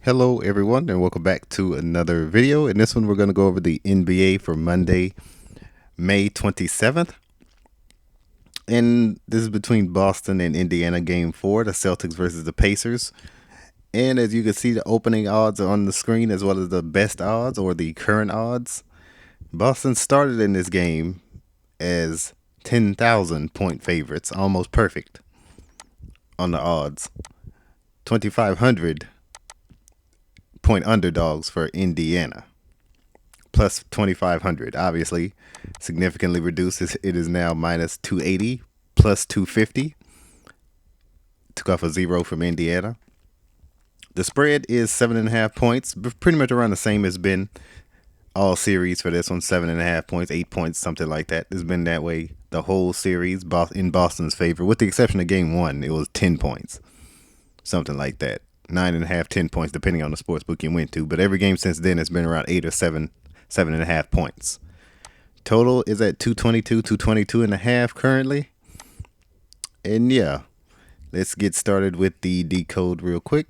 Hello everyone and welcome back to another video. In this one we're going to go over the NBA for Monday, May 27th. And this is between Boston and Indiana game 4, the Celtics versus the Pacers. And as you can see, the opening odds are on the screen as well as the best odds or the current odds. Boston started in this game as 10,000 point favorites, almost perfect on the odds. 2,500 point underdogs for Indiana, plus 2,500. Obviously, significantly reduced. It is now minus 280, plus 250. Took off a 0 from Indiana. The spread is 7.5 points, pretty much around the same as been all series for this one. 7.5 points, 8 points, something like that. It's been that way the whole series in Boston's favor, with the exception of game 1. It was 10 points, something like that. 9.5, 10 points, depending on the sports book you went to. But every game since then has been around 8 or 7.5 points. Total is at 222, 222.5 currently. And yeah, let's get started with the decode real quick.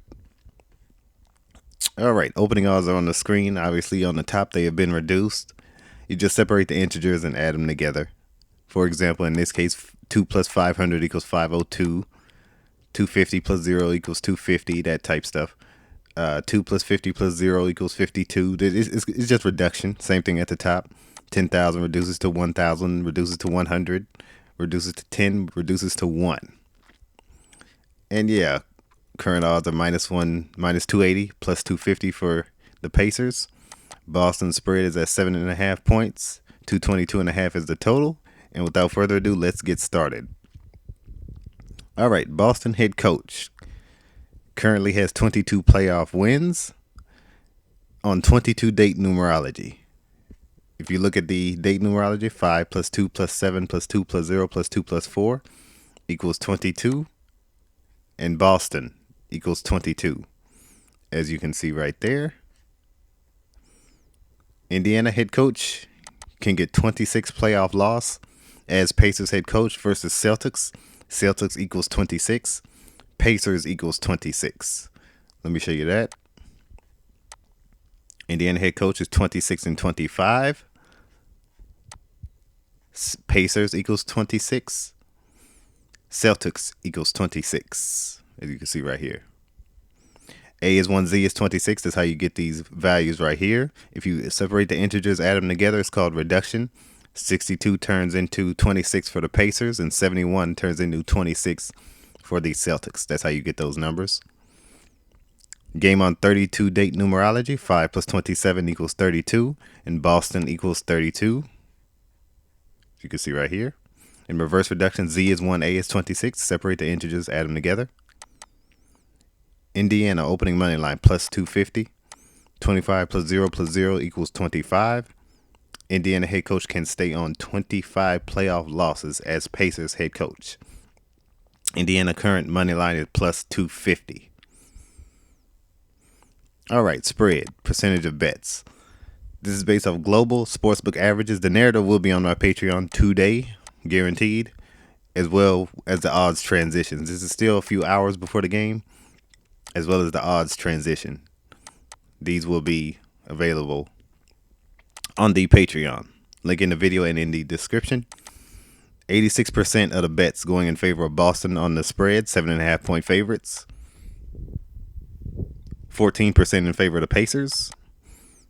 All right, opening odds are on the screen. Obviously, on the top, they have been reduced. You just separate the integers and add them together. For example, in this case, 2 plus 500 equals 502. 250 plus 0 equals 250, that type stuff. 2 plus 50 plus 0 equals 52. It's just reduction. Same thing at the top. 10,000 reduces to 1,000, reduces to 100, reduces to 10, reduces to 1. And yeah, current odds are minus 280, plus 250 for the Pacers. Boston spread is at 7.5 points. 222.5 is the total. And without further ado, let's get started. All right, Boston head coach currently has 22 playoff wins on 22 date numerology. If you look at the date numerology, 5 plus 2 plus 7 plus 2 plus 0 plus 2 plus 4 equals 22. And Boston equals 22, as you can see right there. Indiana head coach can get 26 playoff loss as Pacers head coach versus Celtics. Celtics equals 26. Pacers equals 26. Let me show you that. Indiana head coach is 26 and 25. Pacers equals 26. Celtics equals 26, as you can see right here. A is 1, Z is 26. That's how you get these values right here. If you separate the integers, add them together, it's called reduction. 62 turns into 26 for the Pacers, and 71 turns into 26 for the Celtics. That's how you get those numbers. Game on 32 date numerology, 5 plus 27 equals 32, and Boston equals 32. As you can see right here. In reverse reduction, Z is 1, A is 26. Separate the integers, add them together. Indiana opening money line plus 250. 25 plus 0 equals 25. Indiana head coach can stay on 25 playoff losses as Pacers head coach. Indiana current money line is plus 250. All right, spread, percentage of bets. This is based off global sportsbook averages. The narrative will be on my Patreon today, guaranteed, as well as the odds transitions. This is still a few hours before the game, as well as the odds transition. These will be available on the Patreon. Link in the video and in the description. 86% of the bets going in favor of Boston on the spread, 7.5 point favorites. 14% in favor of the Pacers.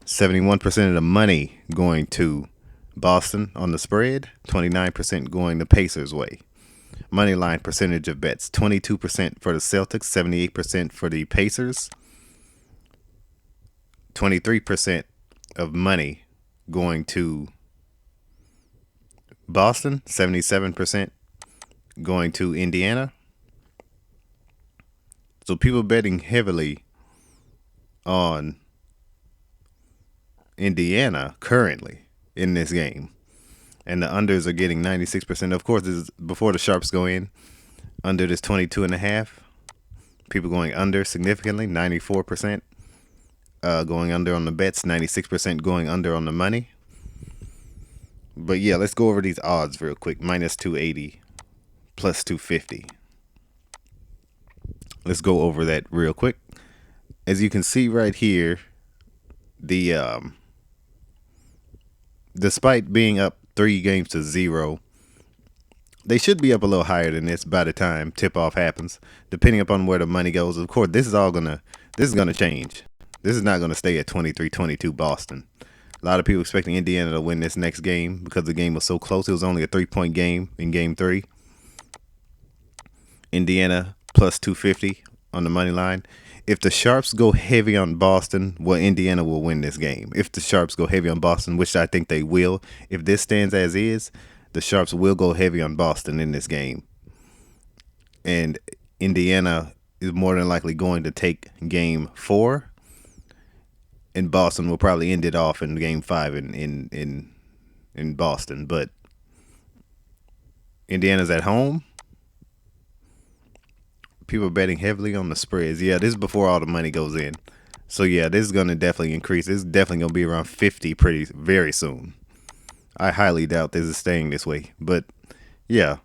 71% of the money going to Boston on the spread. 29% going the Pacers' way. Money line percentage of bets, 22% for the Celtics, 78% for the Pacers. 23% of money going to Boston, 77% going to Indiana. So people betting heavily on Indiana currently in this game. And the unders are getting 96%. Of course, this is before the sharps go in. Under this 22.5. People going under significantly, 94%. Going under on the bets, 96% going under on the money. But yeah, let's go over these odds real quick. Minus 280, plus 250. Let's go over that real quick. as you can see right here, the despite being up 3-0, they should be up a little higher than this by the time tip off happens, depending upon where the money goes. Of course, this is gonna change. This is not gonna stay at 23-22 Boston. A lot of people expecting Indiana to win this next game because the game was so close. It was only a 3-point game in game 3. Indiana plus 250 on the money line. If the Sharps go heavy on Boston, well, Indiana will win this game. If the Sharps go heavy on Boston, which I think they will, if this stands as is, the Sharps will go heavy on Boston in this game. And Indiana is more than likely going to take game 4, and Boston will probably end it off in game 5 in Boston. But Indiana's at home. People are betting heavily on the spreads. Yeah, this is before all the money goes in. So yeah, this is going to definitely increase. This is definitely going to be around 50 very soon. I highly doubt this is staying this way. But yeah,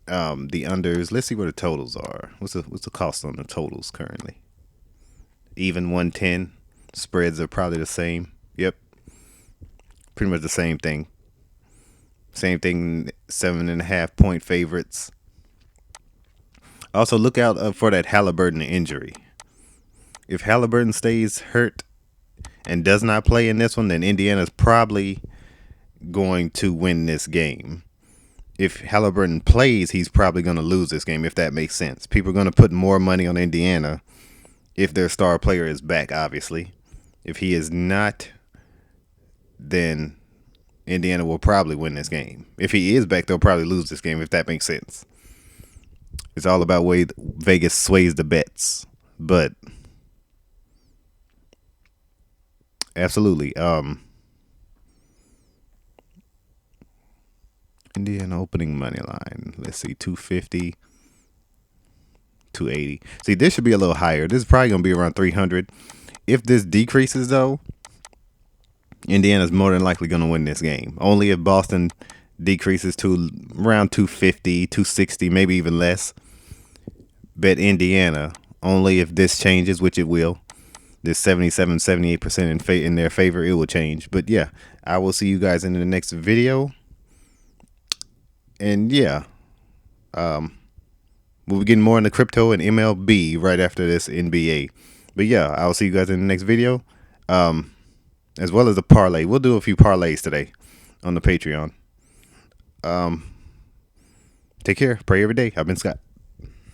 the unders. Let's see what the totals are. What's the cost on the totals currently? Even 110. Spreads are probably the same. Yep, pretty much the same thing. Same thing. 7.5 point favorites. Also, look out for that Halliburton injury. If Halliburton stays hurt and does not play in this one, then Indiana's probably going to win this game. If Halliburton plays, he's probably going to lose this game, if that makes sense. People are going to put more money on Indiana if their star player is back, obviously. If he is not, then Indiana will probably win this game. If he is back, they'll probably lose this game, if that makes sense. It's all about way Vegas sways the bets. But absolutely. Indiana opening money line. Let's see, 250, 280. See, this should be a little higher. This is probably going to be around 300. If this decreases, though, Indiana's more than likely going to win this game. Only if Boston decreases to around 250, 260, maybe even less. Bet Indiana. Only if this changes, which it will. This 77, 78% in their favor, it will change. But yeah, I will see you guys in the next video. And yeah, we'll be getting more into crypto and MLB right after this NBA. But yeah, I'll see you guys in the next video. As well as a parlay. We'll do a few parlays today on the Patreon. Take care. Pray every day. I've been Scott.